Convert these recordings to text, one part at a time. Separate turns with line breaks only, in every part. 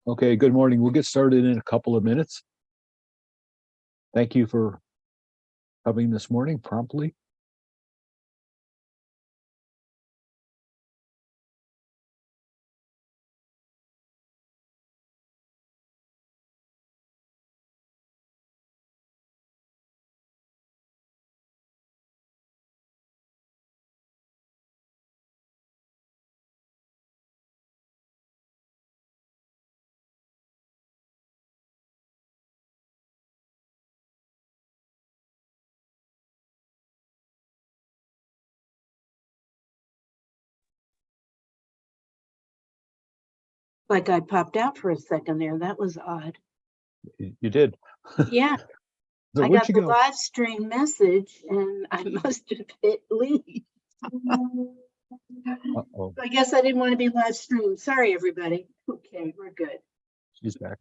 Okay, good morning. We'll get started in a couple of minutes. Thank you for coming this morning promptly.
Like I popped out for a second there. That was odd.
You did.
Yeah,
So
I
where'd
got
you
the
go?
live stream message and I must have hit leave.
Uh-oh,
I guess I didn't want to be live streamed. Sorry, everybody. Okay, we're good.
she's back.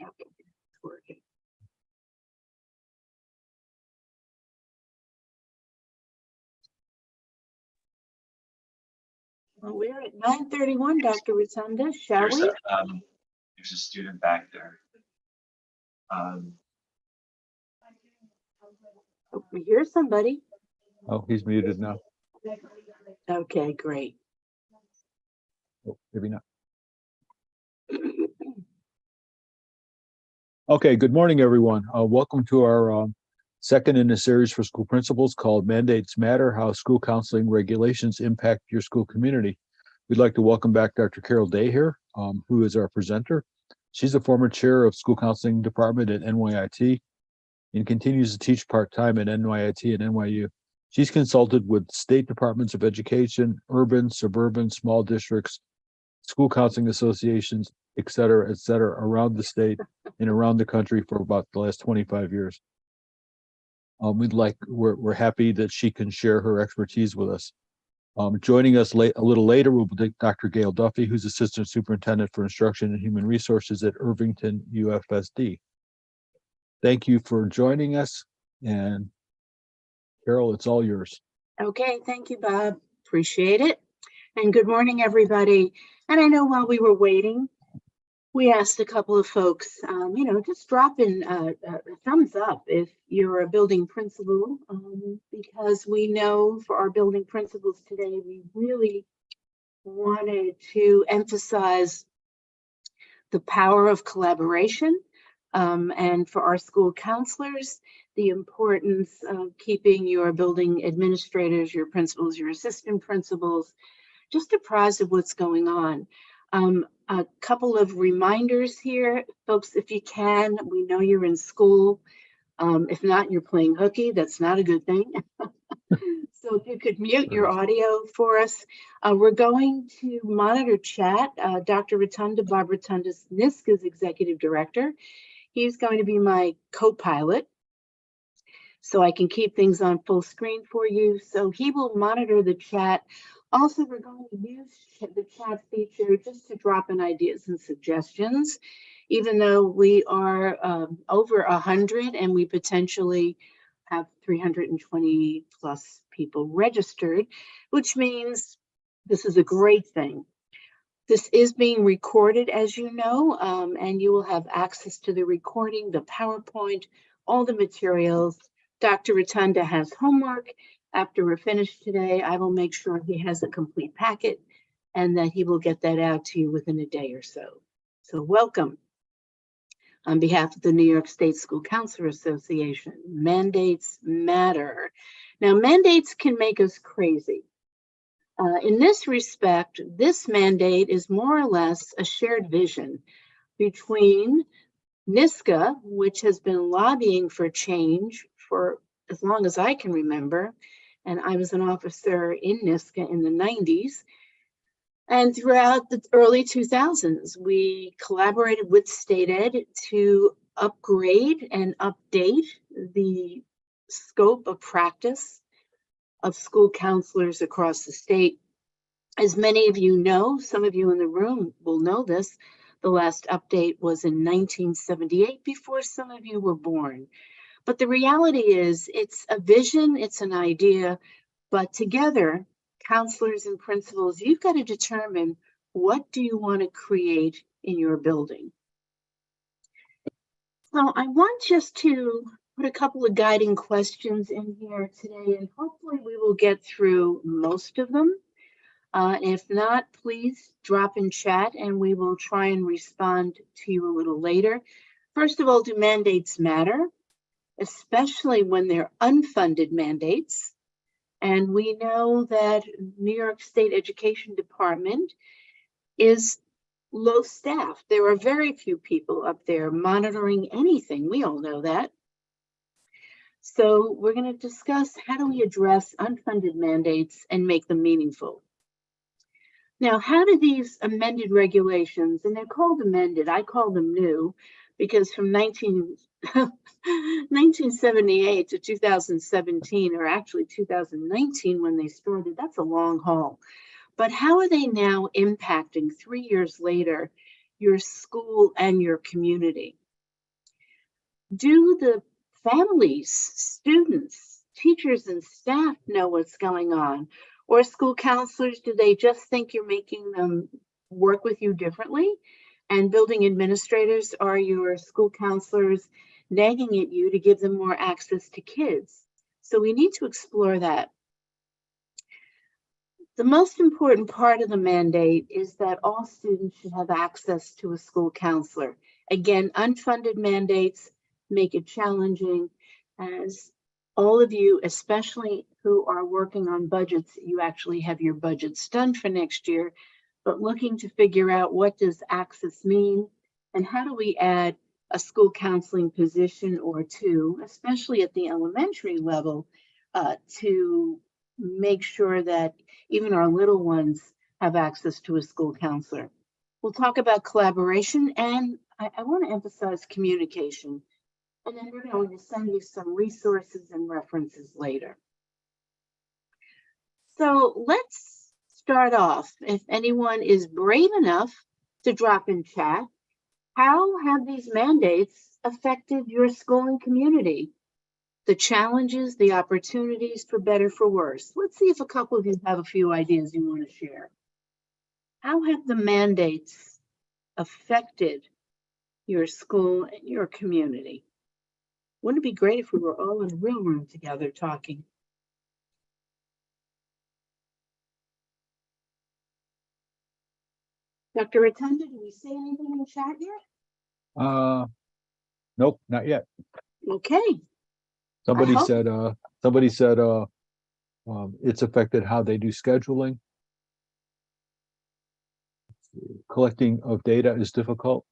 Okay, it's working. Well, we're at 9:31, Dr. Rotunda, shall we?
There's a student back there.
Oh, we hear somebody.
Oh, he's muted now.
Okay, great.
Oh, maybe not. Okay, good morning, everyone. Welcome to our second in a series for school principals called Mandates Matter, How School Counseling Regulations Impact Your School Community. We'd like to welcome back Dr. Carol Day here, who is our presenter. She's a former chair of school counseling department at NYIT and continues to teach part-time at NYIT and NYU. She's consulted with state departments of education, urban, suburban, small districts, school counseling associations, et cetera, around the state and around the country for about the last 25 years. We're happy that she can share her expertise with us. Joining us a little later will be Dr. Gail Duffy, who's Assistant Superintendent for Instruction and Human Resources at Irvington UFSD. Thank you for joining us, and Carol, it's all yours.
Okay, thank you, Bob. Appreciate it. And good morning, everybody. And I know while we were waiting, we asked a couple of folks, just drop in a thumbs up if you're a building principal, because we know for our building principals today, we really wanted to emphasize the power of collaboration, and for our school counselors, the importance of keeping your building administrators, your principals, your assistant principals, just apprised of what's going on. A couple of reminders here, folks, if you can, we know you're in school. If not, you're playing hooky. That's not a good thing. So if you could mute your audio for us. We're going to monitor chat. Dr. Rotunda, Bob Rotunda, NYSCA's executive director. He's going to be my co-pilot, so I can keep things on full screen for you. So he will monitor the chat. Also, we're going to use the chat feature just to drop in ideas and suggestions, even though we are over 100 and we potentially have 320 plus people registered, which means this is a great thing. This is being recorded, as you know, and you will have access to the recording, the PowerPoint, all the materials. Dr. Rotunda has homework. After we're finished today, I will make sure he has a complete packet and that he will get that out to you within a day or so. So welcome. On behalf of the New York State School Counselor Association, mandates matter. Now, mandates can make us crazy. In this respect, this mandate is more or less a shared vision between NYSCA, which has been lobbying for change for as long as I can remember, and I was an officer in NYSCA in the 90s. And throughout the early 2000s, we collaborated with State Ed to upgrade and update the scope of practice of school counselors across the state. As many of you know, some of you in the room will know this, the last update was in 1978, before some of you were born. But the reality is, it's a vision, it's an idea, But together, counselors and principals, you've got to determine, what do you want to create in your building? So I want just to put a couple of guiding questions in here today, and hopefully we will get through most of them. If not, please drop in chat and we will try and respond to you a little later. First of all, do mandates matter, especially when they're unfunded mandates? And we know that New York State Education Department is low staffed. There are very few people up there monitoring anything. We all know that. So we're going to discuss, how do we address unfunded mandates and make them meaningful? Now, how do these amended regulations, and they're called amended, I call them new, because from 1978 to 2017, or actually 2019 when they started, that's a long haul. But how are they now impacting 3 years later your school and your community? Do the families, students, teachers, and staff know what's going on? Or school counselors, do they just think you're making them work with you differently? And building administrators, are your school counselors nagging at you to give them more access to kids? So we need to explore that. The most important part of the mandate is that all students should have access to a school counselor. Again, unfunded mandates make it challenging, as all of you, especially who are working on budgets, you actually have your budgets done for next year, but looking to figure out, what does access mean, and how do we add a school counseling position or two, especially at the elementary level, to make sure that even our little ones have access to a school counselor. We'll talk about collaboration, and I want to emphasize communication. And then we're going to send you some resources and references later. So let's start off. If anyone is brave enough to drop in chat, how have these mandates affected your school and community? The challenges, the opportunities, for better, for worse. Let's see if a couple of you have a few ideas you want to share. How have the mandates affected your school and your community? Wouldn't it be great if we were all in a real room together talking? Dr. Rotunda, do we say anything in the chat yet?
Nope, not yet.
Okay.
Somebody
hope-
said, it's affected how they do scheduling. Collecting of data is difficult.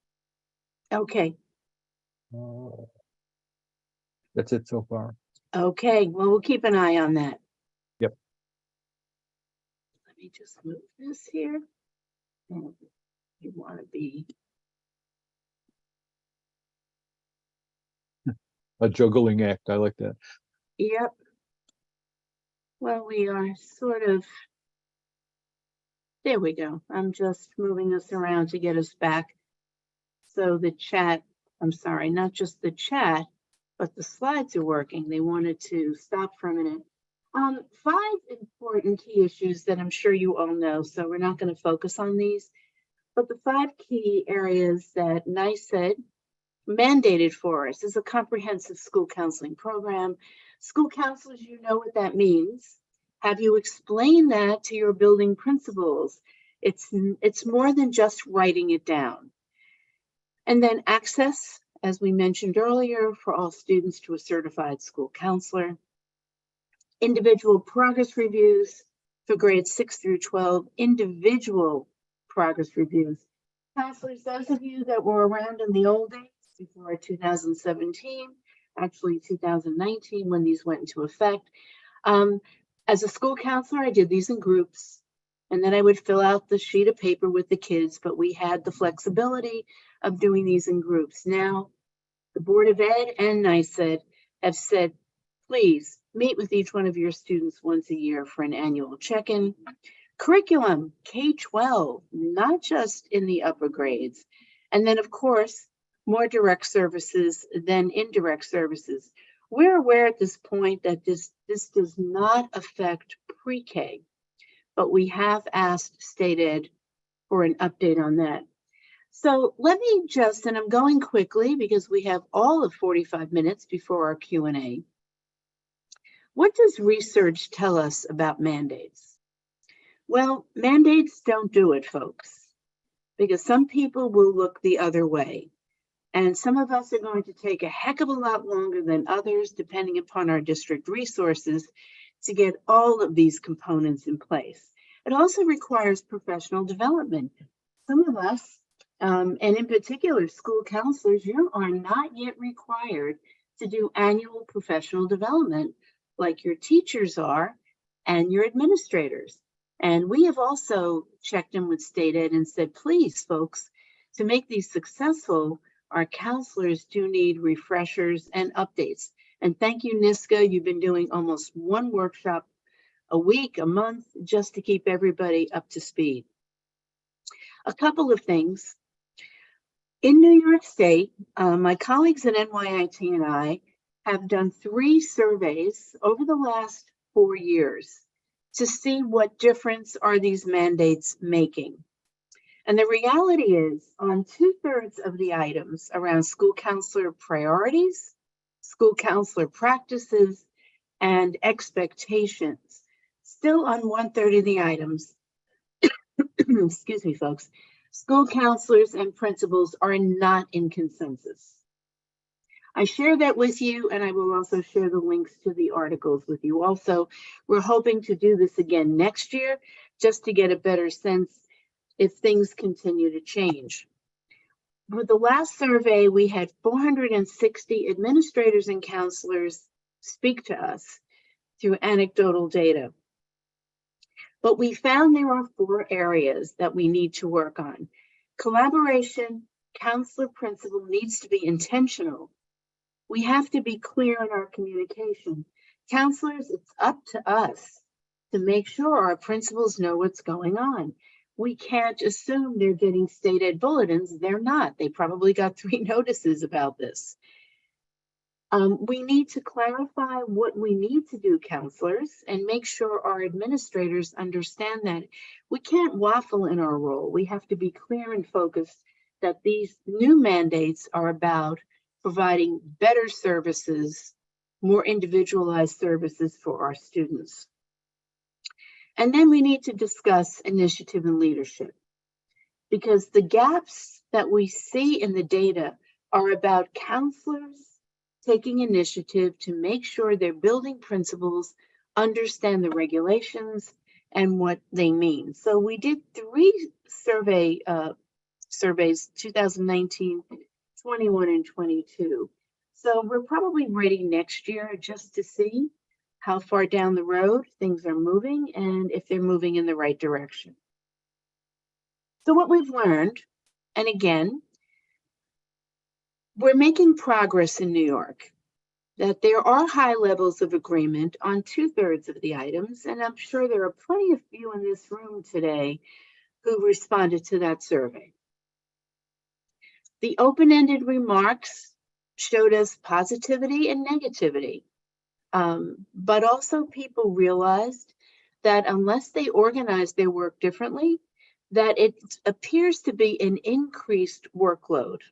Okay.
That's it so far.
Okay. Well, we'll keep an eye on that.
Yep.
Let me just move this here. And you want to be
A juggling act. I like that.
Yep. Well, we are sort of, there we go. I'm just moving us around to get us back. So the chat, I'm sorry, not just the chat, but the slides are working. They wanted to stop for a minute. 5 important key issues that I'm sure you all know, so we're not going to focus on these. But the 5 key areas that NYSED mandated for us is a comprehensive school counseling program. School counselors, you know what that means. Have you explained that to your building principals? It's more than just writing it down. And then access, as we mentioned earlier, for all students to a certified school counselor. Individual progress reviews for grades 6 through 12, individual progress reviews. Counselors, those of you that were around in the old days, before 2017, actually 2019, when these went into effect. As a school counselor, I did these in groups, and then I would fill out the sheet of paper with the kids, but we had the flexibility of doing these in groups. Now, the Board of Ed and NYSED have said, please meet with each one of your students once a year for an annual check-in. Curriculum, K-12, not just in the upper grades. And then, of course, more direct services than indirect services. We're aware at this point that this does not affect pre-K. But we have asked State Ed for an update on that. So let me just, and I'm going quickly because we have all of 45 minutes before our Q&A. What does research tell us about mandates? Well, mandates don't do it, folks, because some people will look the other way. And some of us are going to take a heck of a lot longer than others, depending upon our district resources, to get all of these components in place. It also requires professional development. Some of us, and in particular school counselors, you are not yet required to do annual professional development like your teachers are and your administrators. And we have also checked in with State Ed and said, please, folks, to make these successful, our counselors do need refreshers and updates. And thank you, NISCA. You've been doing almost one workshop a week, a month, just to keep everybody up to speed. A couple of things. In New York State, my colleagues at NYIT and I have done 3 surveys over the last 4 years to see what difference are these mandates making. And the reality is, on 2/3 of the items around school counselor priorities, school counselor practices, and expectations, still on 1/3 of the items, excuse me, folks, school counselors and principals are not in consensus. I share that with you, and I will also share the links to the articles with you. Also, we're hoping to do this again next year, just to get a better sense if things continue to change. With the last survey, we had 460 administrators and counselors speak to us through anecdotal data. But we found there are 4 areas that we need to work on. Collaboration, counselor-principal needs to be intentional. We have to be clear in our communication. Counselors, it's up to us to make sure our principals know what's going on. We can't assume they're getting State Ed bulletins. They're not. They probably got 3 notices about this. We need to clarify what we need to do, counselors, and make sure our administrators understand that we can't waffle in our role. We have to be clear and focused that these new mandates are about providing better services, more individualized services for our students. And then we need to discuss initiative and leadership, because the gaps that we see in the data are about counselors taking initiative to make sure their building principals understand the regulations and what they mean. So we did 3 surveys, 2019, 21, and 22. So we're probably ready next year just to see how far down the road things are moving and if they're moving in the right direction. So what we've learned, and again, we're making progress in New York, that there are high levels of agreement on 2/3 of the items, and I'm sure there are plenty of you in this room today who responded to that survey. The open-ended remarks showed us positivity and negativity, but also people realized that unless they organize their work differently, that it appears to be an increased workload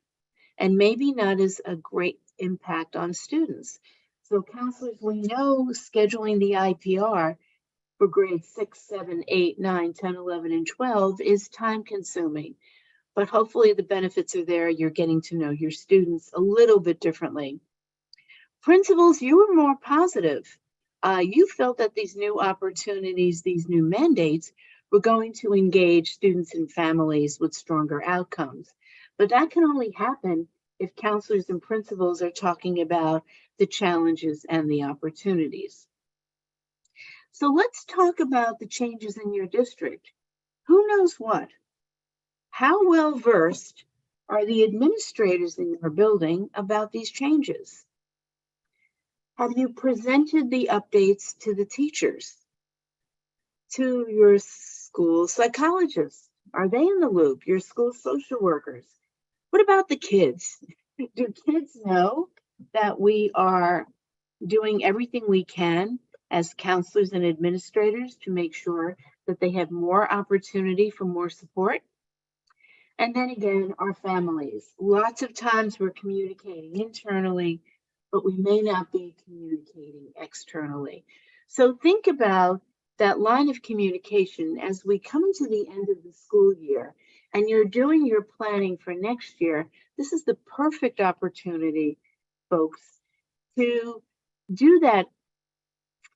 and maybe not as a great impact on students. So counselors, we know scheduling the IPR for grades 6, 7, 8, 9, 10, 11, and 12 is time consuming, but hopefully the benefits are there. You're getting to know your students a little bit differently. Principals, you were more positive. You felt that these new opportunities, these new mandates were going to engage students and families with stronger outcomes. But that can only happen if counselors and principals are talking about the challenges and the opportunities. So let's talk about the changes in your district. Who knows what? How well versed are the administrators in your building about these changes? Have you presented the updates to the teachers, to your school psychologists? Are they in the loop? Your school social workers? What about the kids? Do kids know that we are doing everything we can as counselors and administrators to make sure that they have more opportunity for more support. And then again, our families. Lots of times we're communicating internally, but we may not be communicating externally. So think about that line of communication as we come into the end of the school year and you're doing your planning for next year. This is the perfect opportunity, folks, to do that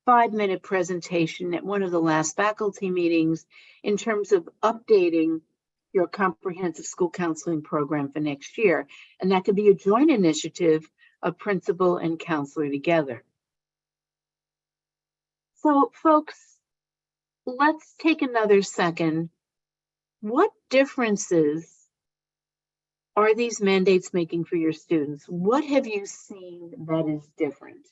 5-minute presentation at one of the last faculty meetings in terms of updating your comprehensive school counseling program for next year. And that could be a joint initiative of principal and counselor together. So folks, let's take another second. What differences are these mandates making for your students? What have you seen that is different?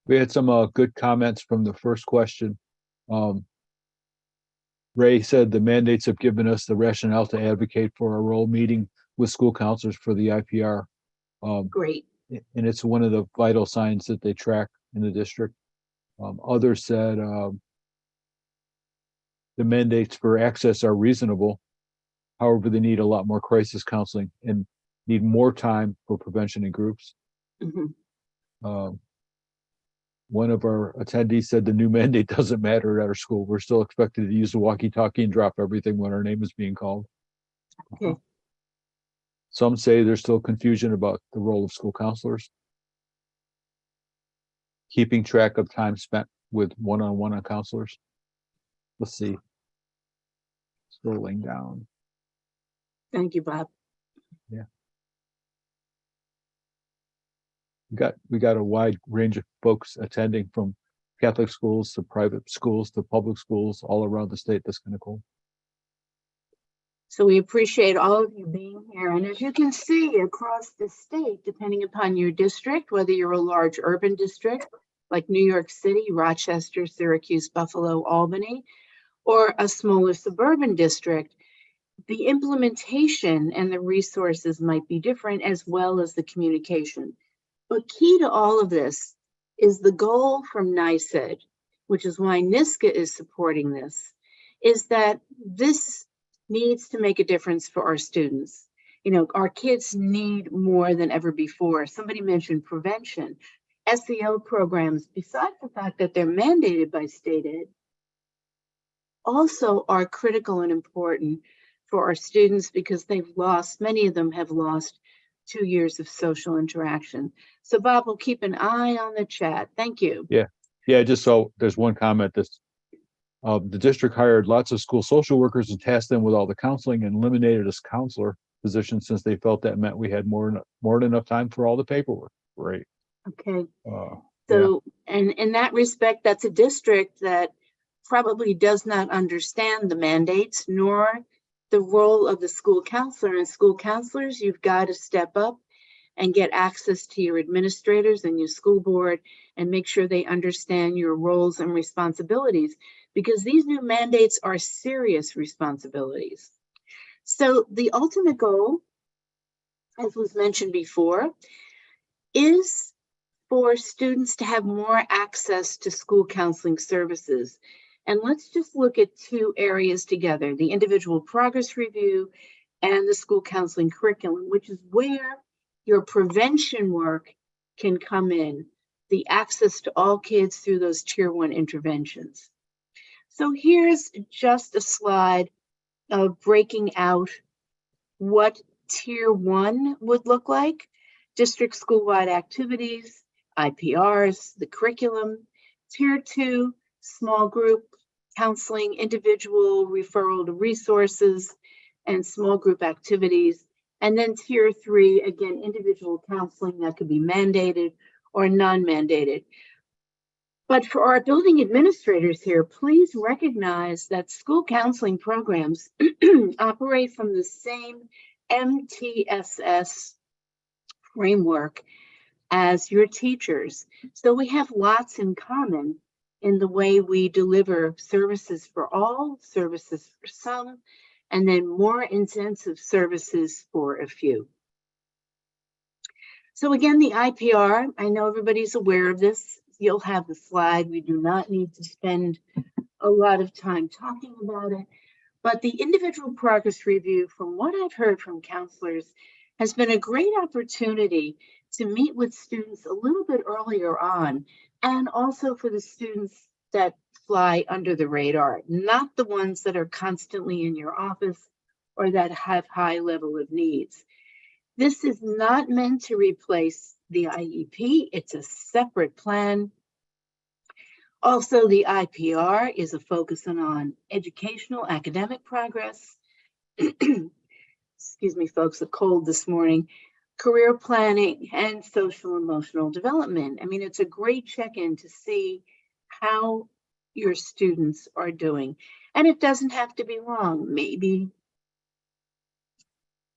We had some good comments from the first question. Ray said the mandates have given us the rationale to advocate for a role meeting with school counselors for the IPR.
Great.
And it's one of the vital signs that they track in the district. Others said the mandates for access are reasonable. However, they need a lot more crisis counseling and need more time for prevention in groups.
Mm-hmm.
One of our attendees said the new mandate doesn't matter at our school. We're still expected to use the walkie-talkie and drop everything when our name is being called.
Okay.
Some say there's still confusion about the role of school counselors. Keeping track of time spent with one-on-one on counselors. Let's see. Scrolling down.
Thank you, Bob.
Yeah. We got a wide range of folks attending, from Catholic schools to private schools to public schools all around the state. That's kind of cool.
So we appreciate all of you being here. And as you can see across the state, depending upon your district, whether you're a large urban district like New York City, Rochester, Syracuse, Buffalo, Albany, or a smaller suburban district, the implementation and the resources might be different, as well as the communication. But key to all of this is the goal from NYSED, which is why NYSCA is supporting this, is that this needs to make a difference for our students. You know, our kids need more than ever before. Somebody mentioned prevention. SEL programs, besides the fact that they're mandated by state ed, also are critical and important for our students because many of them have lost 2 years of social interaction. So Bob will keep an eye on the chat. Thank you.
Yeah, just so there's one comment that's the district hired lots of school social workers and tasked them with all the counseling and eliminated us counselor positions since they felt that meant we had more than enough time for all the paperwork. Right.
Okay.
So,
and in that respect, that's a district that probably does not understand the mandates nor the role of the school counselor. And school counselors, you've got to step up and get access to your administrators and your school board and make sure they understand your roles and responsibilities, because these new mandates are serious responsibilities. So the ultimate goal, as was mentioned before, is for students to have more access to school counseling services. And let's just look at 2 areas together, the individual progress review and the school counseling curriculum, which is where your prevention work can come in, the access to all kids through those tier 1 interventions. So here's just a slide of breaking out what tier 1 would look like: district school-wide activities, IPRs, the curriculum. Tier 2, small group counseling, individual referral to resources, and small group activities. And then tier 3, again, individual counseling that could be mandated or non-mandated. But for our building administrators here, please recognize that school counseling programs operate from the same MTSS framework as your teachers. So we have lots in common in the way we deliver services for all, services for some, and then more intensive services for a few. So again, the IPR, I know everybody's aware of this. You'll have the slide. We do not need to spend a lot of time talking about it. But the individual progress review, from what I've heard from counselors, has been a great opportunity to meet with students a little bit earlier on, and also for the students that fly under the radar, not the ones that are constantly in your office or that have high level of needs. This is not meant to replace the IEP. It's a separate plan. Also, the IPR is a focus on educational academic progress. Excuse me, folks, a cold this morning. Career planning and social emotional development. I mean, it's a great check-in to see how your students are doing. And it doesn't have to be long, maybe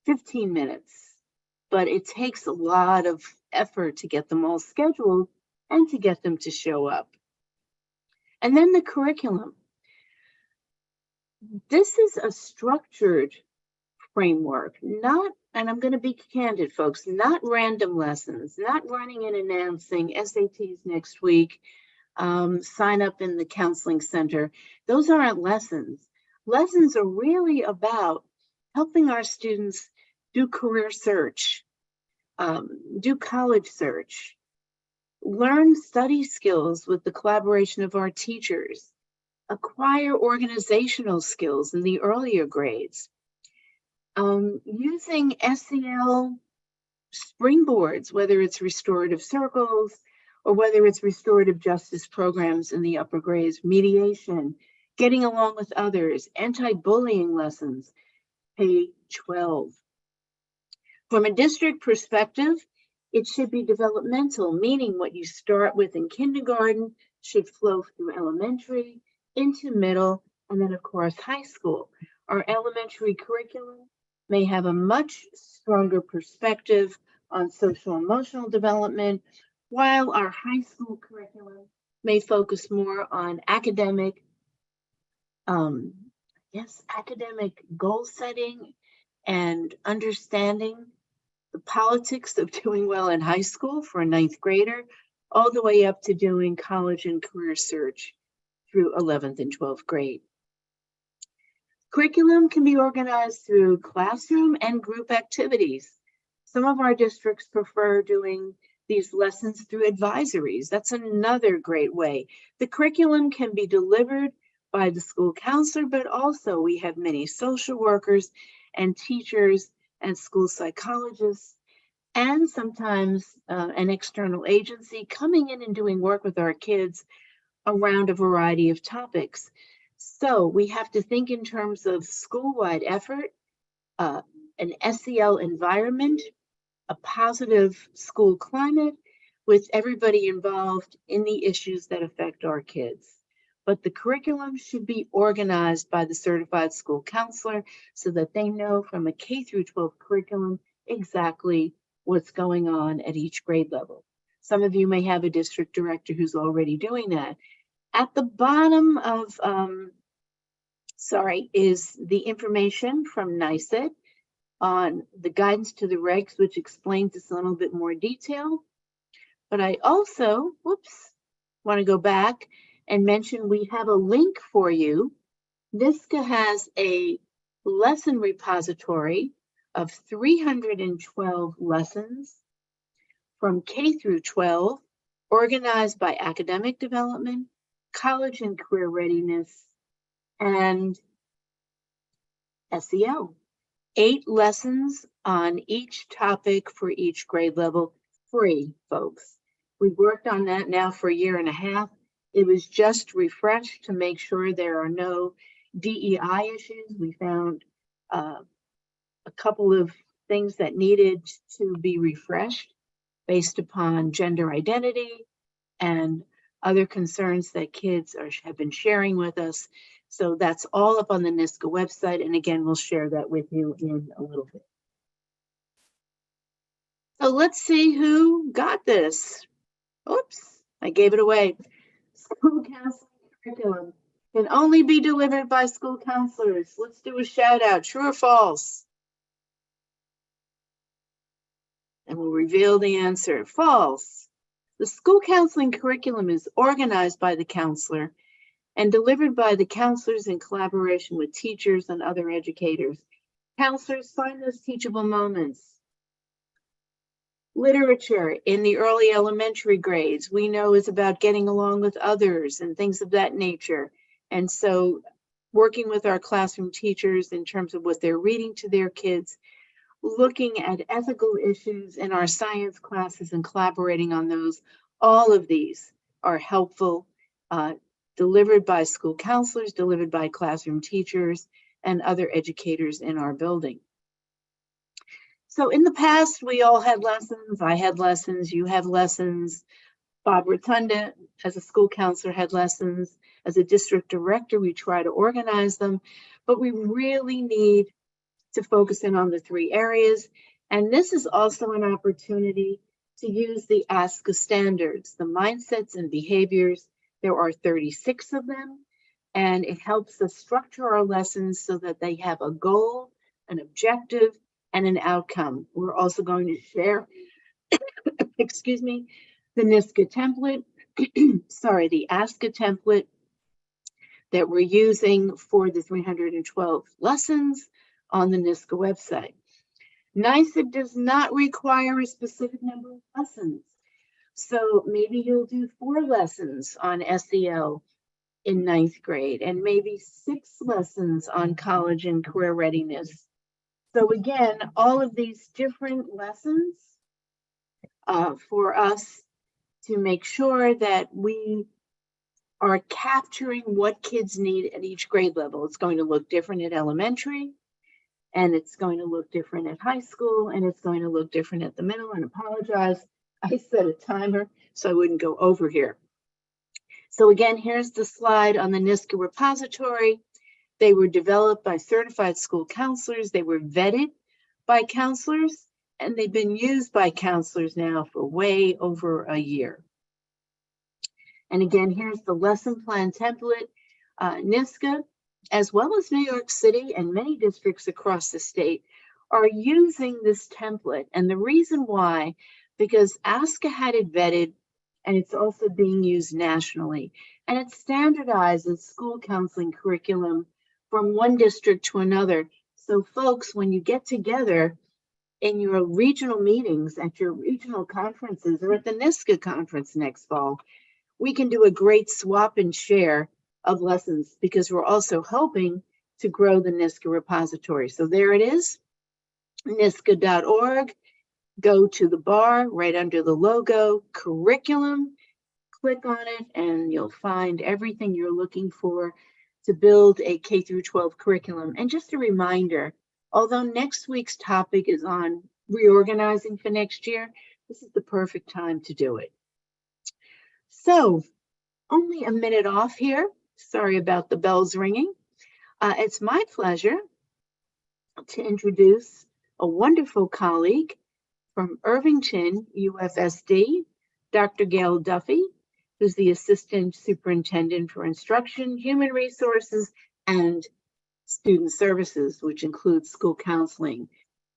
15 minutes, but it takes a lot of effort to get them all scheduled and to get them to show up. And then the curriculum. This is a structured framework, not, and I'm going to be candid, folks, not random lessons, not running and announcing SATs next week, sign up in the counseling center. Those aren't lessons. Lessons are really about helping our students do career search, do college search, learn study skills with the collaboration of our teachers, acquire organizational skills in the earlier grades, using SEL springboards, whether it's restorative circles or whether it's restorative justice programs in the upper grades, mediation, getting along with others, anti-bullying lessons, K-12. From a district perspective, it should be developmental, meaning what you start with in kindergarten should flow through elementary, into middle, and then of course high school. Our elementary curriculum may have a much stronger perspective on social emotional development, while our high school curriculum may focus more on academic, academic goal setting and understanding the politics of doing well in high school for a 9th grader, all the way up to doing college and career search through 11th and 12th grade. Curriculum can be organized through classroom and group activities. Some of our districts prefer doing these lessons through advisories. That's another great way. The curriculum can be delivered by the school counselor, but also we have many social workers and teachers and school psychologists, and sometimes an external agency coming in and doing work with our kids around a variety of topics. So we have to think in terms of school-wide effort, an SEL environment, a positive school climate with everybody involved in the issues that affect our kids. But the curriculum should be organized by the certified school counselor so that they know from a K through 12 curriculum exactly what's going on at each grade level. Some of you may have a district director who's already doing that. At the bottom of, is the information from NYSET on the guidance to the regs, which explains this in a little bit more detail. But I also, want to go back and mention we have a link for you. NYSCA has a lesson repository of 312 lessons from K through 12, organized by academic development, college and career readiness, and SEL. 8 lessons on each topic for each grade level, free, folks. We've worked on that now for a year and a half. It was just refreshed to make sure there are no DEI issues. We found a couple of things that needed to be refreshed based upon gender identity and other concerns that kids have been sharing with us. So that's all up on the NYSCA website. And again, we'll share that with you in a little bit. So let's see who got this. Oops, I gave it away. School counseling curriculum can only be delivered by school counselors. Let's do a shout out, true or false? And we'll reveal the answer. False. The school counseling curriculum is organized by the counselor and delivered by the counselors in collaboration with teachers and other educators. Counselors find those teachable moments. Literature in the early elementary grades, we know, is about getting along with others and things of that nature. And so working with our classroom teachers in terms of what they're reading to their kids, looking at ethical issues in our science classes and collaborating on those, all of these are helpful, delivered by school counselors, delivered by classroom teachers, and other educators in our building. So in the past, we all had lessons. I had lessons, you have lessons. Bob Rotunda, as a school counselor, had lessons. As a district director, we try to organize them, but we really need to focus in on the three areas. And this is also an opportunity to use the ASCA standards, the mindsets and behaviors. There are 36 of them, and it helps us structure our lessons so that they have a goal, an objective, and an outcome. We're also going to share, excuse me, the NISCA template, sorry, the ASCA template that we're using for the 312 lessons on the NISCA website. NYSEG does not require a specific number of lessons. So maybe you'll do 4 lessons on SEL in 9th grade and maybe 6 lessons on college and career readiness. So again, all of these different lessons for us to make sure that we are capturing what kids need at each grade level. It's going to look different at elementary, and it's going to look different at high school, and it's going to look different at the middle. And apologize, I set a timer so I wouldn't go over here. So again, here's the slide on the NISCA repository. They were developed by certified school counselors. They were vetted by counselors, and they've been used by counselors now for way over a year. And again, here's the lesson plan template. NISCA, as well as New York City and many districts across the state, are using this template. And the reason why, because ASCA had it vetted, and it's also being used nationally. And it standardizes school counseling curriculum from one district to another. So folks, when you get together in your regional meetings, at your regional conferences, or at the NISCA conference next fall, we can do a great swap and share of lessons, because we're also hoping to grow the NISCA repository. So there it is, nisca.org. Go to the bar right under the logo, curriculum, click on it, and you'll find everything you're looking for to build a K through 12 curriculum. And just a reminder, although next week's topic is on reorganizing for next year, this is the perfect time to do it. So, only a minute off here. Sorry about the bells ringing. It's my pleasure to introduce a wonderful colleague from Irvington UFSD, Dr. Gail Duffy, who's the Assistant Superintendent for Instruction, Human Resources, and Student Services, which includes school counseling.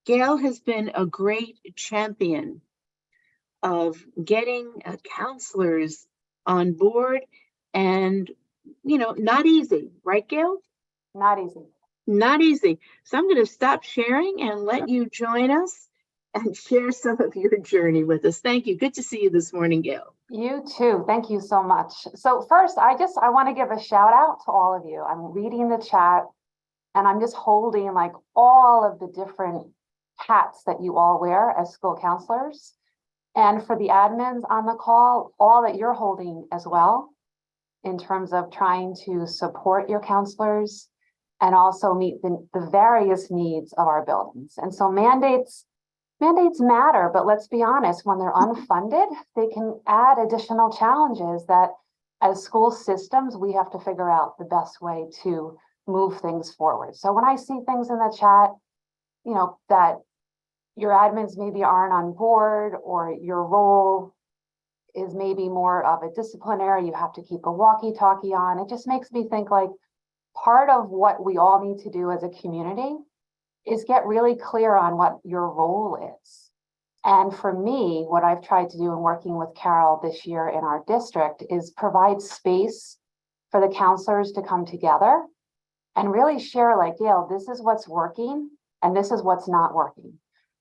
Gail has been a great champion of getting counselors on board, and, you know, not easy, right, Gail?
Not easy.
Not easy. So I'm going to stop sharing and let you join us and share some of your journey with us. Thank you. Good to see you this morning, Gail.
You too. Thank you so much. So first, I want to give a shout out to all of you. I'm reading the chat and I'm just holding like all of the different hats that you all wear as school counselors. And for the admins on the call, all that you're holding as well, in terms of trying to support your counselors and also meet the various needs of our buildings. And so mandates matter, but let's be honest, when they're unfunded, they can add additional challenges that as school systems, we have to figure out the best way to move things forward. So when I see things in the chat, you know, that your admins maybe aren't on board, or your role is maybe more of a disciplinary, you have to keep a walkie-talkie on, it just makes me think like part of what we all need to do as a community is get really clear on what your role is. And for me, what I've tried to do in working with Carol this year in our district is provide space for the counselors to come together and really share, like, Gail, this is what's working and this is what's not working.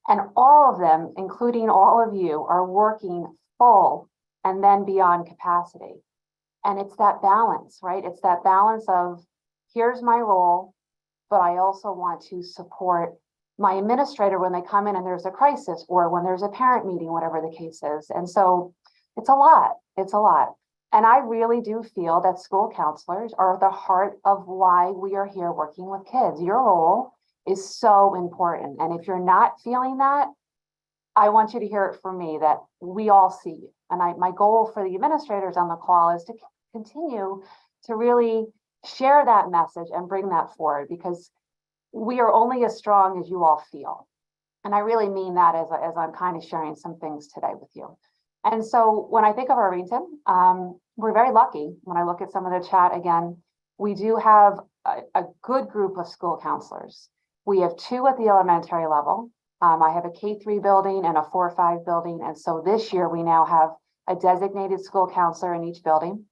And all of them, including all of you, are working full and then beyond capacity. And it's that balance, right? It's that balance of, here's my role, but I also want to support my administrator when they come in and there's a crisis, or when there's a parent meeting, whatever the case is. And so it's a lot. It's a lot. And I really do feel that school counselors are the heart of why we are here working with kids. Your role is so important. And if you're not feeling that, I want you to hear it from me that we all see you. And my goal for the administrators on the call is to continue to really share that message and bring that forward, because we are only as strong as you all feel. And I really mean that as I'm kind of sharing some things today with you. And so when I think of Irvington, we're very lucky. When I look at some of the chat again, we do have a good group of school counselors. We have 2 at the elementary level. I have a K-3 building and a 4-5 building. And so this year we now have a designated school counselor in each building.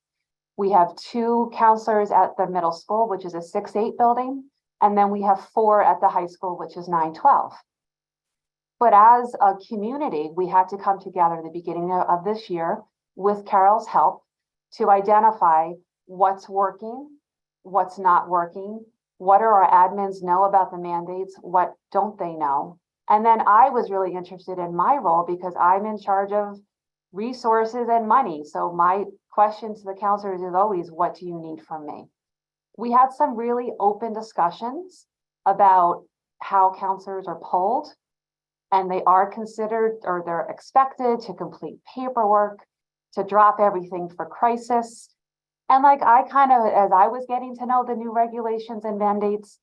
We have 2 counselors at the middle school, which is a 6-8 building. And then we have 4 at the high school, which is 9-12. But as a community, we had to come together at the beginning of this year with Carol's help to identify what's working, what's not working, what do our admins know about the mandates, what don't they know? And then I was really interested in my role because I'm in charge of resources and money. So my question to the counselors is always, what do you need from me? We had some really open discussions about how counselors are polled, and they are considered, or they're expected to complete paperwork, to drop everything for crisis. And like, I kind of, as I was getting to know the new regulations and mandates,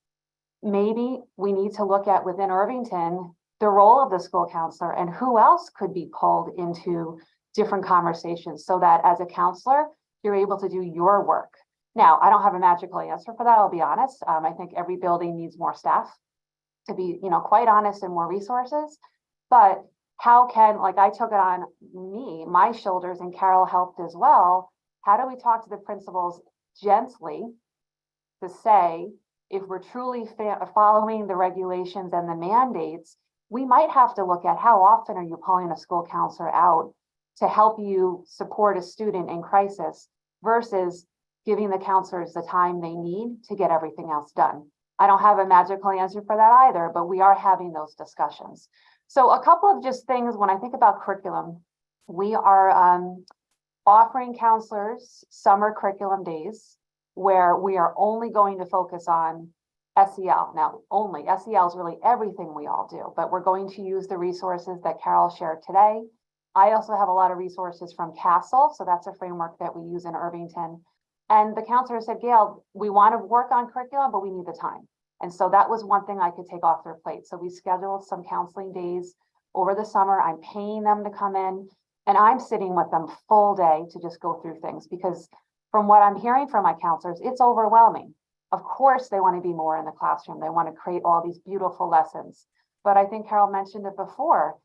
maybe we need to look at within Irvington, the role of the school counselor and who else could be pulled into different conversations so that as a counselor, you're able to do your work. Now, I don't have a magical answer for that, I'll be honest. I think every building needs more staff, to be, quite honest, and more resources. But how can, like, I took it on my shoulders, and Carol helped as well. How do we talk to the principals gently to say, if we're truly following the regulations and the mandates, we might have to look at how often are you pulling a school counselor out to help you support a student in crisis versus giving the counselors the time they need to get everything else done. I don't have a magical answer for that either, but we are having those discussions. So a couple of just things when I think about curriculum, we are offering counselors summer curriculum days where we are only going to focus on SEL. Now, only SEL is really everything we all do, but we're going to use the resources that Carol shared today. I also have a lot of resources from CASEL, so that's a framework that we use in Irvington. And the counselor said, Gail, we want to work on curriculum, but we need the time. And so that was one thing I could take off their plate. So we scheduled some counseling days over the summer. I'm paying them to come in, and I'm sitting with them full day to just go through things, because from what I'm hearing from my counselors, it's overwhelming. Of course, they want to be more in the classroom. They want to create all these beautiful lessons. But I think Carol mentioned it before.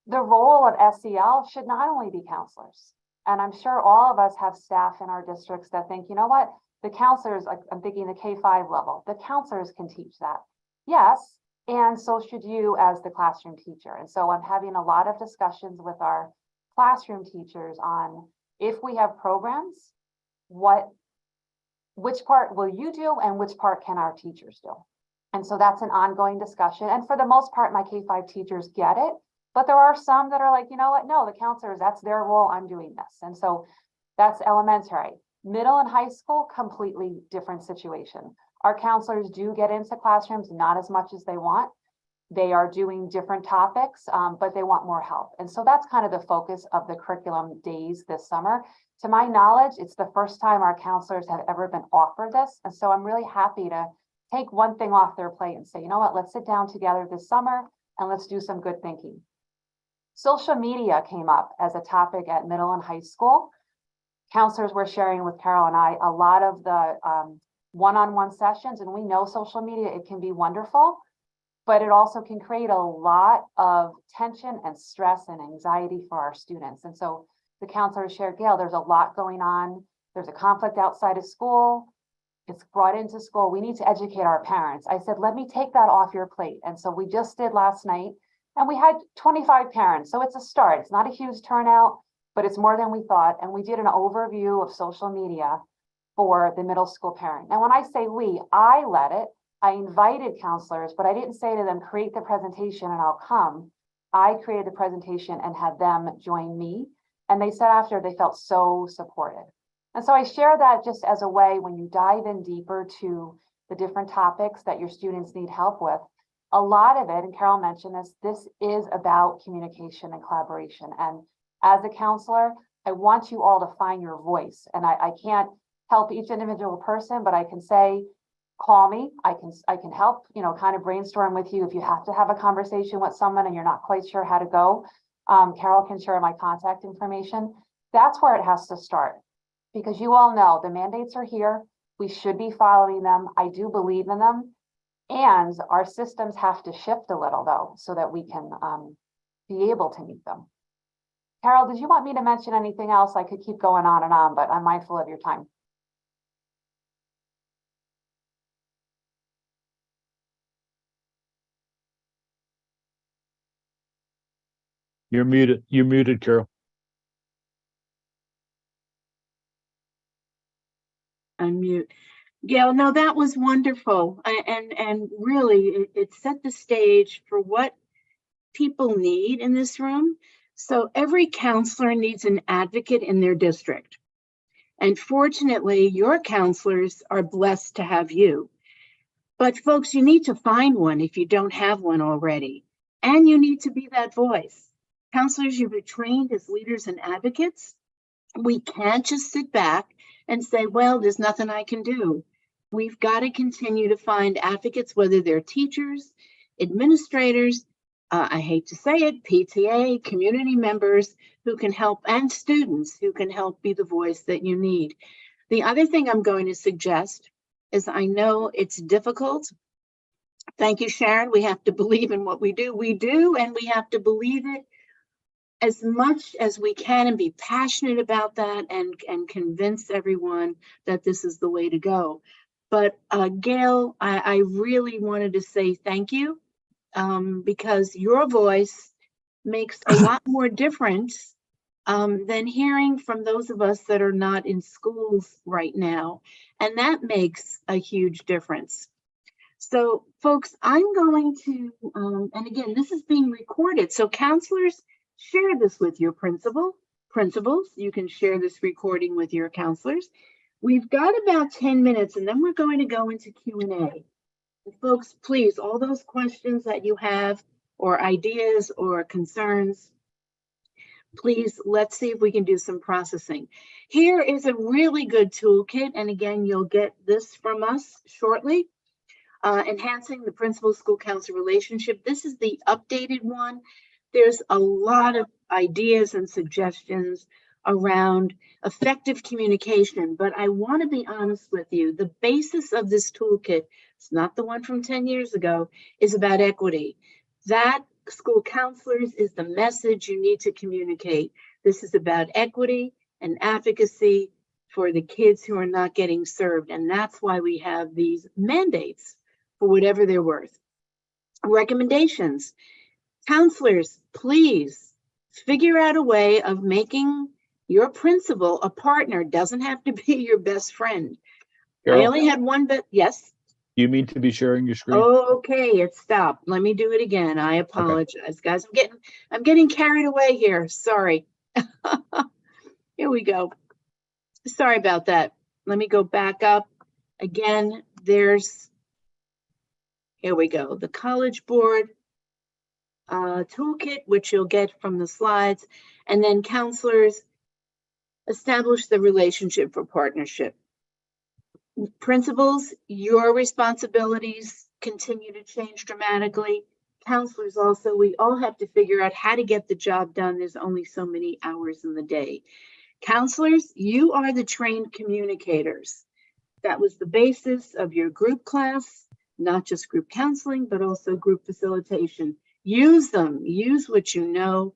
The role of SEL should not only be counselors. And I'm sure all of us have staff in our districts that think, you know what, the counselors, like I'm thinking the K-5 level, the counselors can teach that. Yes, and so should you as the classroom teacher. And so I'm having a lot of discussions with our classroom teachers on, if we have programs, which part will you do and which part can our teachers do? And so that's an ongoing discussion. And for the most part, my K-5 teachers get it. But there are some that are like, you know what, no, the counselors, that's their role, I'm doing this. And so that's elementary. Middle and high school, completely different situation. Our counselors do get into classrooms, not as much as they want. They are doing different topics, but they want more help. And so that's kind of the focus of the curriculum days this summer. To my knowledge, it's the first time our counselors have ever been offered this. And so I'm really happy to take one thing off their plate and say, you know what, let's sit down together this summer and let's do some good thinking. Social media came up as a topic at middle and high school. Counselors were sharing with Carol and I a lot of the one-on-one sessions, and we know social media, it can be wonderful, but it also can create a lot of tension and stress and anxiety for our students. And so the counselor shared, Gail, there's a lot going on. There's a conflict outside of school. It's brought into school. We need to educate our parents. I said, let me take that off your plate. And so we just did last night, and we had 25 parents. So it's a start. It's not a huge turnout, but it's more than we thought. And we did an overview of social media for the middle school parent. Now, when I say we, I led it. I invited counselors, but I didn't say to them, create the presentation and I'll come. I created the presentation and had them join me. And they said after they felt so supported. And so I share that just as a way, when you dive in deeper to the different topics that your students need help with, a lot of it, and Carol mentioned this is about communication and collaboration. And as a counselor, I want you all to find your voice. And I can't help each individual person, but I can say, call me. I can help, kind of brainstorm with you if you have to have a conversation with someone and you're not quite sure how to go. Carol can share my contact information. That's where it has to start, because you all know the mandates are here. We should be following them. I do believe in them. And our systems have to shift a little, though, so that we can be able to meet them. Carol, did you want me to mention anything else? I could keep going on and on, but I'm mindful of your time.
You're muted. You're muted, Carol.
Unmute. Gail, no, that was wonderful. And really, it set the stage for what people need in this room. So every counselor needs an advocate in their district. And fortunately, your counselors are blessed to have you. But folks, you need to find one if you don't have one already. And you need to be that voice. Counselors, you've been trained as leaders and advocates. We can't just sit back and say, well, there's nothing I can do. We've got to continue to find advocates, whether they're teachers, administrators, I hate to say it, PTA, community members who can help, and students who can help be the voice that you need. The other thing I'm going to suggest is, I know it's difficult. Thank you, Sharon. We have to believe in what we do. We do, and we have to believe it as much as we can and be passionate about that and convince everyone that this is the way to go. But Gail, I really wanted to say thank you because your voice makes a lot more difference than hearing from those of us that are not in schools right now. And that makes a huge difference. So folks, I'm going to, and again, this is being recorded. So counselors, share this with your principals. You can share this recording with your counselors. We've got about 10 minutes and then we're going to go into Q&A. And folks, please, all those questions that you have or ideas or concerns, please, let's see if we can do some processing. Here is a really good toolkit. And again, you'll get this from us shortly. Enhancing the principal-school counselor relationship. This is the updated one. There's a lot of ideas and suggestions around effective communication, but I want to be honest with you. The basis of this toolkit, it's not the one from 10 years ago, is about equity. That, school counselors, is the message you need to communicate. This is about equity and advocacy for the kids who are not getting served, and that's why we have these mandates for whatever they're worth. Recommendations. Counselors, please figure out a way of making your principal a partner. Doesn't have to be your best friend.
Carol,
I only had one, but yes.
you mean to be sharing your screen?
Okay, it stopped. Let me do it again. I apologize, guys. I'm getting carried away here. Sorry. Here we go. Sorry about that. Let me go back up. Again, here we go. The College Board toolkit, which you'll get from the slides, and then counselors establish the relationship for partnership. Principals, your responsibilities continue to change dramatically. Counselors also, we all have to figure out how to get the job done. There's only so many hours in the day. Counselors, you are the trained communicators. That was the basis of your group class. not just group counseling, but also group facilitation. Use them, use what you know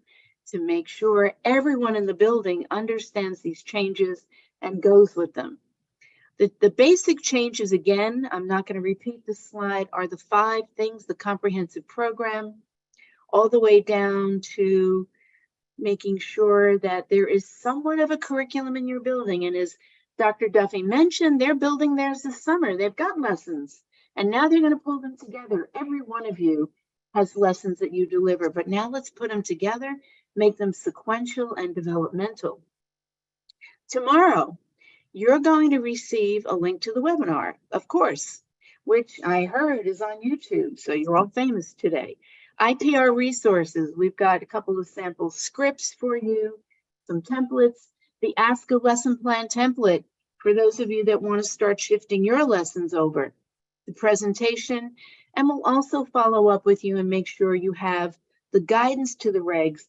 to make sure everyone in the building understands these changes and goes with them. The basic changes, again, I'm not going to repeat this slide, are the 5 things, the comprehensive program, all the way down to making sure that there is somewhat of a curriculum in your building. And as Dr. Duffy mentioned, they're building theirs this summer. They've got lessons, and now they're going to pull them together. Every one of you has lessons that you deliver, but now let's put them together, make them sequential and developmental. Tomorrow, you're going to receive a link to the webinar, of course, which I heard is on YouTube, so you're all famous today. IPR resources, we've got a couple of sample scripts for you, some templates, the Ask a Lesson Plan template for those of you that want to start shifting your lessons over, the presentation, and we'll also follow up with you and make sure you have the guidance to the regs.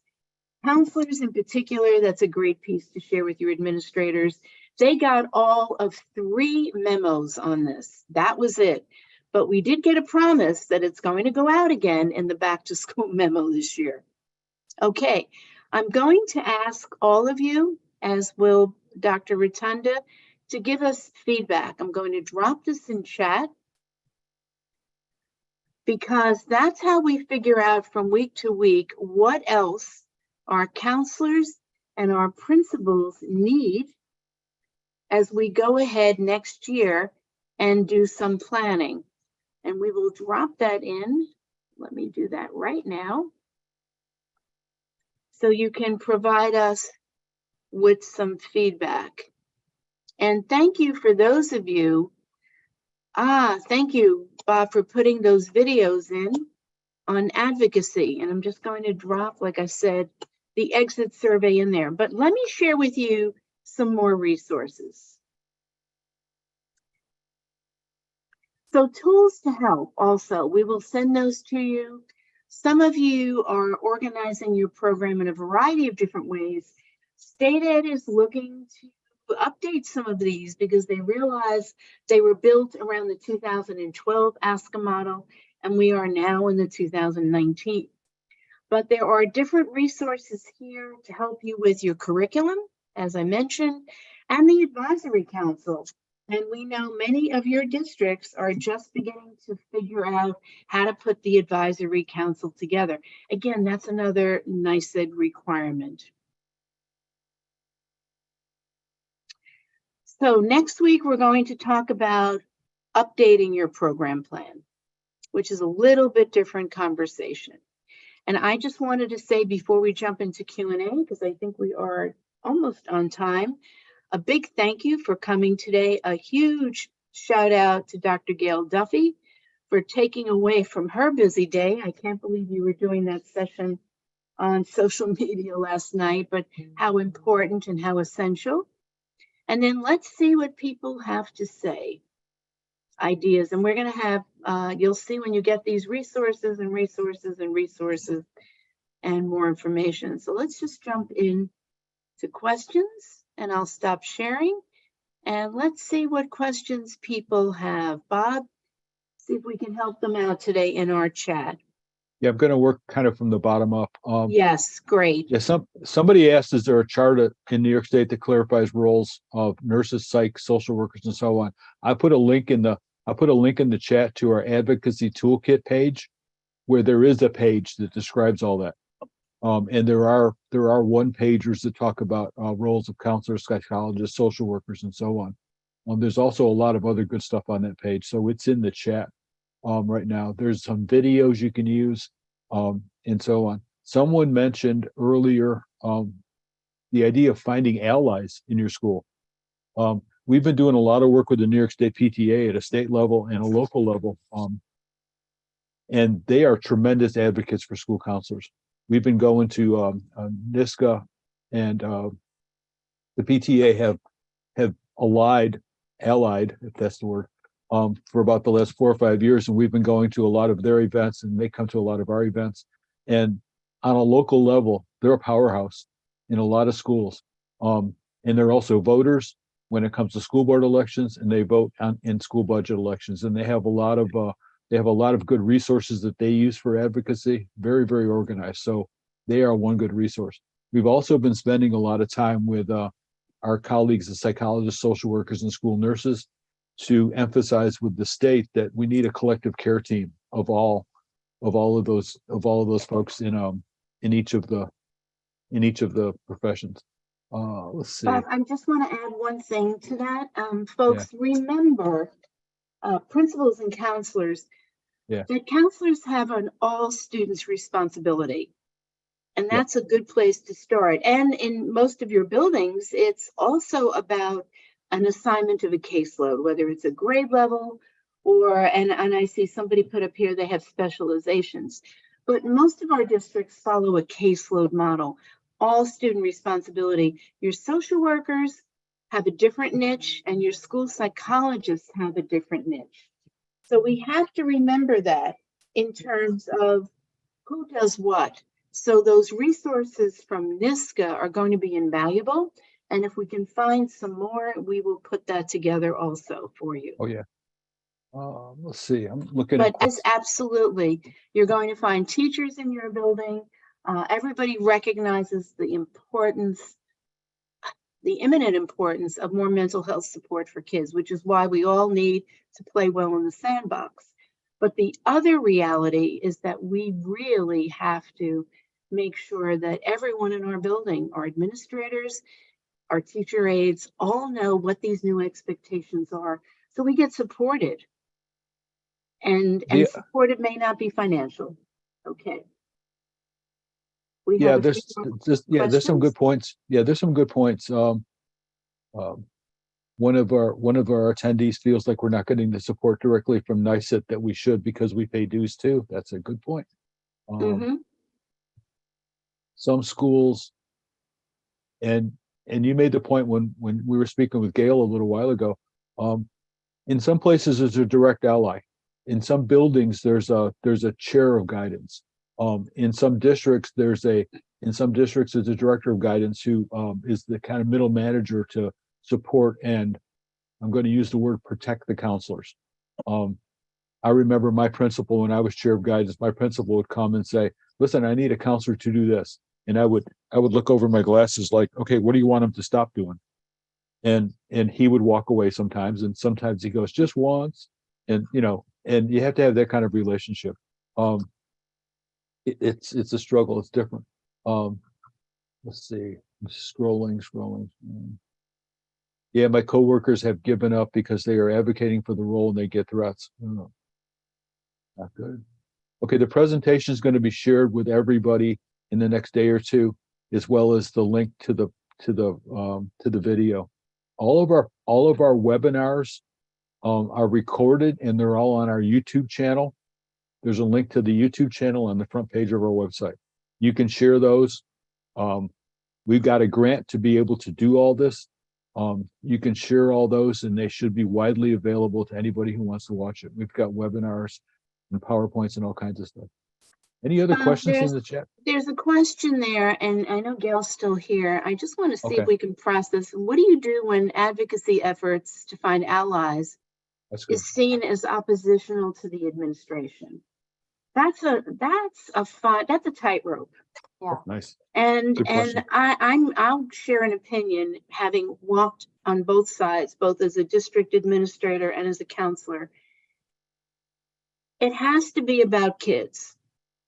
Counselors in particular, that's a great piece to share with your administrators. They got all of 3 memos on this. That was it. But we did get a promise that it's going to go out again in the back to school memo this year. Okay, I'm going to ask all of you, as will Dr. Rotunda, to give us feedback. I'm going to drop this in chat because that's how we figure out from week to week what else our counselors and our principals need as we go ahead next year and do some planning. And we will drop that in. Let me do that right now. So you can provide us with some feedback. And thank you for those of you. Thank you, Bob, for putting those videos in on advocacy. And I'm just going to drop, like I said, the exit survey in there. But let me share with you some more resources. So tools to help also, we will send those to you. Some of you are organizing your program in a variety of different ways. State Ed is looking to update some of these because they realize they were built around the 2012 ASCA model, and we are now in the 2019. But there are different resources here to help you with your curriculum, as I mentioned, and the advisory council. And we know many of your districts are just beginning to figure out how to put the advisory council together. Again, that's another NYSED requirement. So next week, we're going to talk about updating your program plan, which is a little bit different conversation. And I just wanted to say before we jump into Q&A, because I think we are almost on time, a big thank you for coming today. A huge shout out to Dr. Gail Duffy for taking away from her busy day. I can't believe you were doing that session on social media last night, but how important and how essential. And then let's see what people have to say, ideas. And we're going to have, you'll see when you get these resources and resources and resources and more information. So let's just jump in to questions. And I'll stop sharing and let's see what questions people have. Bob, see if we can help them out today in our chat.
Yeah, I'm going to work kind of from the bottom up.
Yes, great.
Yeah, somebody asked, is there a chart in New York State that clarifies roles of nurses, psych, social workers, and so on? I put a link in the chat to our advocacy toolkit page, where there is a page that describes all that. And there are one-pagers that talk about roles of counselors, psychologists, social workers, and so on. There's also a lot of other good stuff on that page, so it's in the chat right now. There's some videos you can use, and so on. Someone mentioned earlier the idea of finding allies in your school. We've been doing a lot of work with the New York State PTA at a state level and a local level, and they are tremendous advocates for school counselors. We've been going to NYSCA and the PTA have allied, if that's the word, for about the last 4 or 5 years. And we've been going to a lot of their events and they come to a lot of our events. And on a local level, they're a powerhouse in a lot of schools. And they're also voters when it comes to school board elections, and they vote in school budget elections. And they have a lot of They have a lot of good resources that they use for advocacy, very, very organized. So they are one good resource. We've also been spending a lot of time with our colleagues, the psychologists, social workers, and school nurses to emphasize with the state that we need a collective care team of all of those folks in each of the professions. Let's see.
Bob, I just want to add one thing to that. Folks, remember, principals and counselors,
Yeah.
that counselors have an all students responsibility. And
Yeah.
that's a good place to start. And in most of your buildings, it's also about an assignment of a caseload, whether it's a grade level or, and I see somebody put up here, they have specializations. But most of our districts follow a caseload model, all student responsibility. Your social workers have a different niche and your school psychologists have a different niche. So we have to remember that in terms of who does what. So those resources from NISCA are going to be invaluable. And if we can find some more, we will put that together also for you.
Oh yeah. Let's see. I'm looking at.
But as absolutely, you're going to find teachers in your building. Everybody recognizes the importance, the imminent importance of more mental health support for kids, which is why we all need to play well in the sandbox. But the other reality is that we really have to make sure that everyone in our building, our administrators, our teacher aides, all know what these new expectations are, so we get supported. And supported may not be financial. Okay.
Yeah, there's some good points. Yeah, there's some good points. One of our attendees feels like we're not getting the support directly from NYSET that we should because we pay dues too. That's a good point. Some schools, and you made the point when we were speaking with Gail a little while ago. In some places, there's a direct ally. In some buildings, there's a chair of guidance. In some districts, there's a director of guidance who is the kind of middle manager to support and, I'm going to use the word, protect the counselors. I remember my principal, when I was chair of guidance, my principal would come and say, listen, I need a counselor to do this. And I would look over my glasses like, okay, what do you want him to stop doing? And he would walk away sometimes. And sometimes he goes, just once. And, and you have to have that kind of relationship. It's a struggle. It's different. Let's see, I'm scrolling. Yeah, my coworkers have given up because they are advocating for the role and they get threats. Not good. Okay, the presentation is going to be shared with everybody in the next day or two, as well as the link to the video. All of our webinars are recorded and they're all on our YouTube channel. There's a link to the YouTube channel on the front page of our website. You can share those. We've got a grant to be able to do all this. You can share all those and they should be widely available to anybody who wants to watch it. We've got webinars and PowerPoints and all kinds of stuff. Any other questions in the chat? There's
a question there, and I know Gail's still here. I just want to see
if
we can process. What do you do when advocacy efforts to find allies is seen as oppositional to the administration? That's a tightrope.
Yeah.
Nice.
And I'll share an opinion, having walked on both sides, both as a district administrator and as a counselor. It has to be about kids.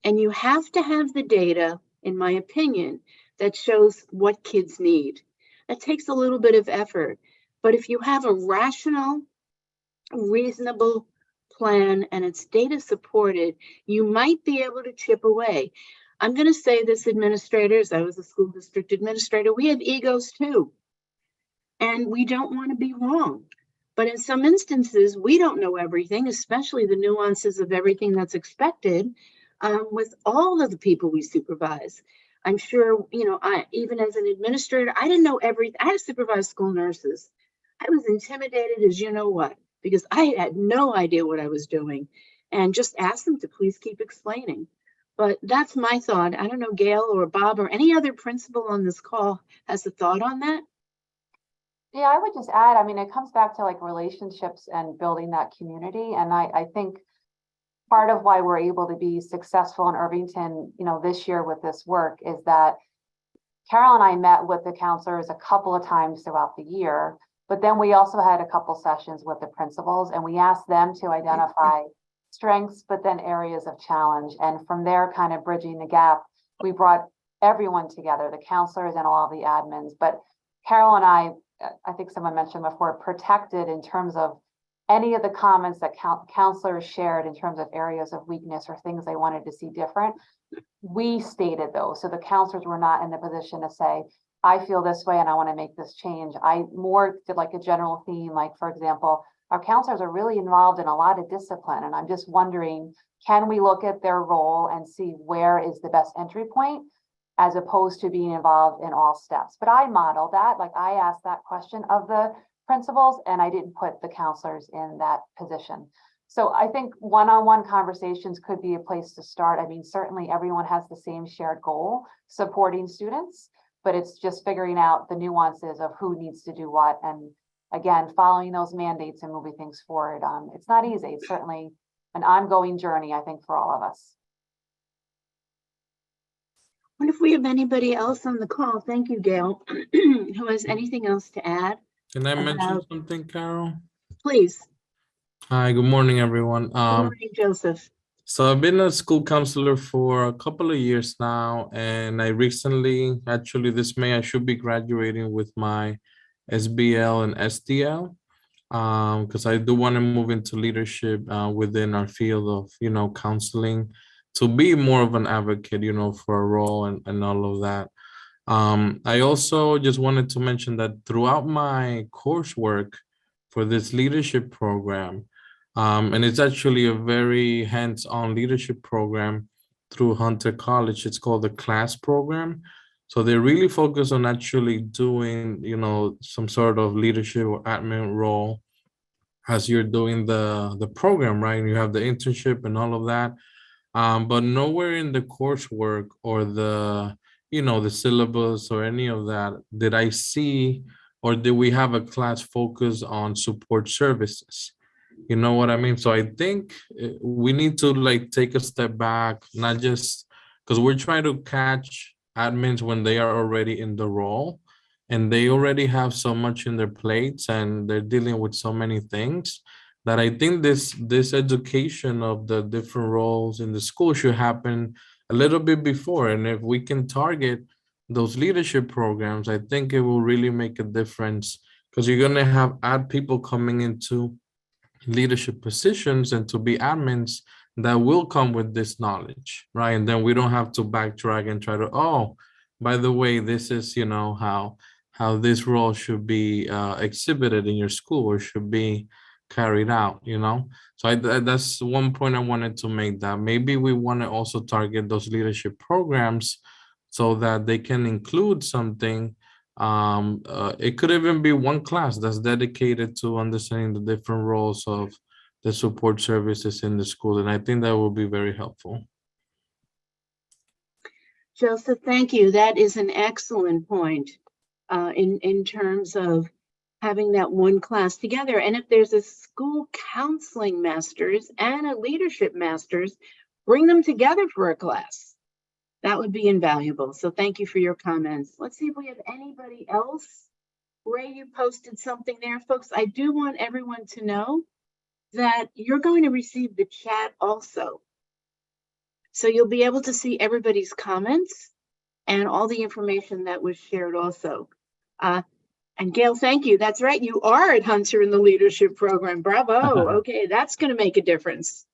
And you have to have the data, in my opinion, that shows what kids need. That takes a little bit of effort. But if you have a rational, reasonable plan and it's data supported, you might be able to chip away. I'm going to say this, administrators, I was a school district administrator, we have egos too. And we don't want to be wrong. But in some instances, we don't know everything, especially the nuances of everything that's expected with all of the people we supervise. I'm sure, even as an administrator, I didn't know everything. I supervised school nurses. I was intimidated as you know what, because I had no idea what I was doing and just asked them to please keep explaining. But that's my thought. I don't know, Gail or Bob or any other principal on this call has a thought on that.
Yeah, I would just add, it comes back to like relationships and building that community. And I think part of why we're able to be successful in Irvington, this year with this work is that Carol and I met with the counselors a couple of times throughout the year, but then we also had a couple sessions with the principals, and we asked them to identify strengths, but then areas of challenge. And from there, kind of bridging the gap, we brought everyone together, the counselors and all the admins. But Carol and I think someone mentioned before, protected in terms of any of the comments that counselors shared in terms of areas of weakness or things they wanted to see different. We stated those, so the counselors were not in the position to say, I feel this way and I want to make this change. I more did like a general theme, like, for example, our counselors are really involved in a lot of discipline, and I'm just wondering, can we look at their role and see where is the best entry point as opposed to being involved in all steps? But I modeled that, like I asked that question of the principals, and I didn't put the counselors in that position. So I think one-on-one conversations could be a place to start. I mean, certainly everyone has the same shared goal, supporting students, but it's just figuring out the nuances of who needs to do what. And again, following those mandates and moving things forward. It's not easy. It's certainly an ongoing journey, I think, for all of us.
I wonder if we have anybody else on the call. Thank you, Gail, who has anything else to add?
Can I mention
About-
something, Carol?
Please.
Hi, good morning, everyone.
Good morning, Joseph.
So I've been a school counselor for a couple of years now, and I recently, actually this May, I should be graduating with my SBL and SDL, because I do want to move into leadership within our field of, counseling, to be more of an advocate, for a role and all of that. I also just wanted to mention that throughout my coursework for this leadership program, and it's actually a very hands-on leadership program through Hunter College. It's called the CLASS program. So they really focus on actually doing, some sort of leadership or admin role as you're doing the program, right? You have the internship and all of that. But nowhere in the coursework or the syllabus or any of that did I see, or did we have a class focus on support services? You know what I mean? So I think we need to take a step back, not just because we're trying to catch admins when they are already in the role and they already have so much in their plates and they're dealing with so many things, that I think this education of the different roles in the school should happen a little bit before. And if we can target those leadership programs, I think it will really make a difference, because you're going to have people coming into leadership positions and to be admins that will come with this knowledge, right? And then we don't have to backtrack and try to, oh, by the way, this is, how this role should be exhibited in your school or should be carried out, So that's one point I wanted to make, that maybe we want to also target those leadership programs so that they can include something. It could even be one class that's dedicated to understanding the different roles of the support services in the school. And I think that will be very helpful.
Joseph, thank you. That is an excellent point in terms of having that one class together. And if there's a school counseling master's and a leadership master's, bring them together for a class. That would be invaluable. So thank you for your comments. Let's see if we have anybody else. Ray, you posted something there. Folks, I do want everyone to know that you're going to receive the chat also. So you'll be able to see everybody's comments and all the information that was shared also. And Gail, thank you. That's right. You are at Hunter in the leadership program. Bravo. Okay, that's going to make a difference.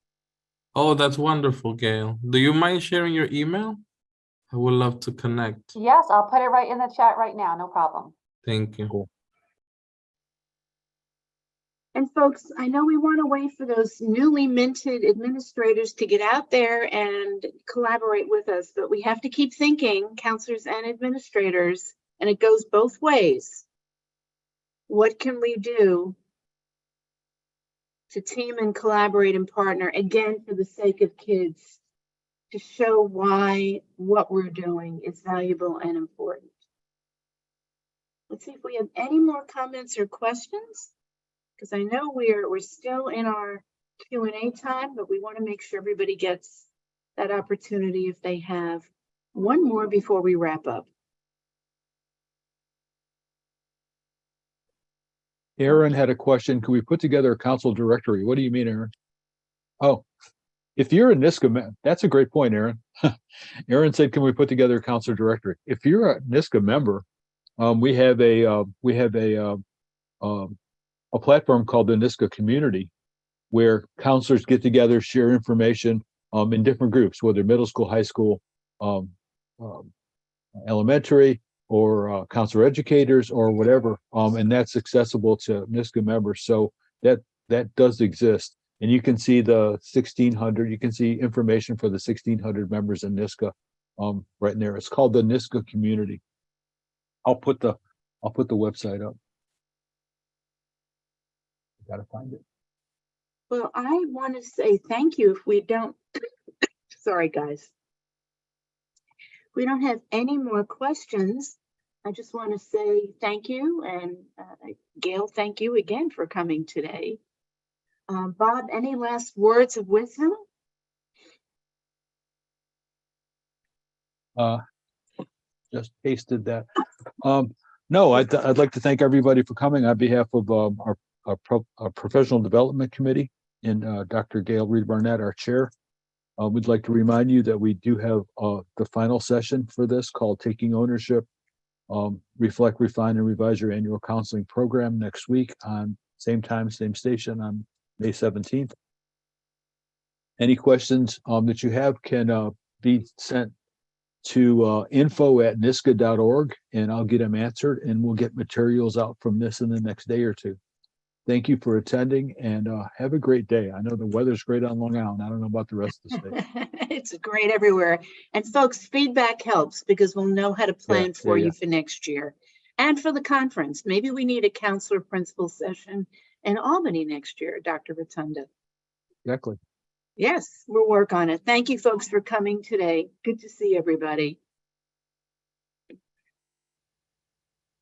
Oh, that's wonderful, Gail. Do you mind sharing your email? I would love to connect.
Yes, I'll put it right in the chat right now. No problem.
Thank you.
Cool.
And folks, I know we want to wait for those newly minted administrators to get out there and collaborate with us, but we have to keep thinking, counselors and administrators, and it goes both ways. What can we do to team and collaborate and partner, again, for the sake of kids, to show why what we're doing is valuable and important? Let's see if we have any more comments or questions, because I know we're still in our Q&A time, but we want to make sure everybody gets that opportunity if they have one more before we wrap up.
Aaron had a question. Can we put together a council directory? What do you mean, Aaron? Oh, if you're a NISCA, that's a great point, Aaron. Aaron said, can we put together a council directory? If you're a NISCA member, we have a platform called the NISCA Community, where counselors get together, share information in different groups, whether middle school, high school, elementary, or counselor educators or whatever. And that's accessible to NISCA members. So that does exist. And you can see the 1,600, you can see information for the 1,600 members in NISCA right in there. It's called the NISCA Community. I'll put the website up. Gotta find it.
Well, I want to say thank you if we don't, sorry, guys. We don't have any more questions. I just want to say thank you. And Gail, thank you again for coming today. Bob, any last words of wisdom?
Just pasted that. No, I'd like to thank everybody for coming on behalf of our Professional Development Committee and Dr. Gail Reed Barnett, our chair. We'd like to remind you that we do have the final session for this called Taking Ownership, Reflect, Refine, and Revise Your Annual Counseling Program next week on same time, same station on May 17th. Any questions that you have can be sent to info@nisca.org, and I'll get them answered, and we'll get materials out from this in the next day or two. Thank you for attending, and have a great day. I know the weather's great on Long Island. I don't know about the rest of the state.
It's great everywhere. And folks, feedback helps because we'll know how to plan for
yeah.
you for next year and for the conference. Maybe we need a counselor principal session in Albany next year, Dr. Rotunda.
Exactly.
Yes, we'll work on it. Thank you folks for coming today. Good to see everybody.